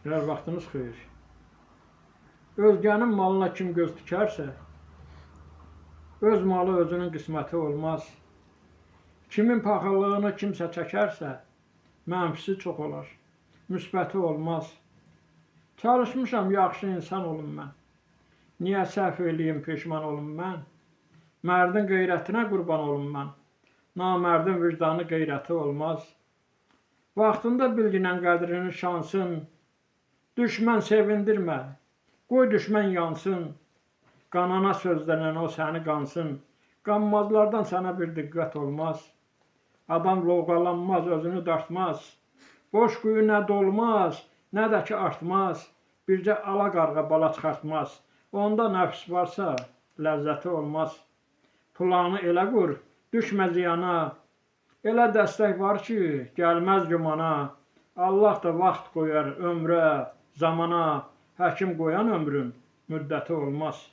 Biraz vaxtınız xeyir. Özgənin malına kim göz dikərsə, öz malı özünün qisməti olmaz. Kimin paxıllığını kimsə çəkərsə, mənfisi çox olar, müsbəti olmaz. Çalışmışam, yaxşı insan olum mən. Niyə səhv eləyim, peşman olum mən? Mərdin qeyrətinə qurban olum mən. Namərdin vicdanı qeyrəti olmaz. Vaxtında bilginən qədrini şansın, düşmən sevindirmə, qoy düşmən yansın. Qanana sözlənən o səni qansın, qanmazlardan sənə bir diqqət olmaz. Adam lovğalanmaz, özünü dartmaz, boş quyu nə dolmaz, nə də ki artmaz. Bircə ala qarğa bala çıxartmaz, onda nəfs varsa ləzzəti olmaz. Planı elə qur, düşmə ziyana, elə dəstək var ki, gəlməz gümana. Allah da vaxt qoyar ömrə, zamana, həkim qoyan ömrün müddəti olmaz.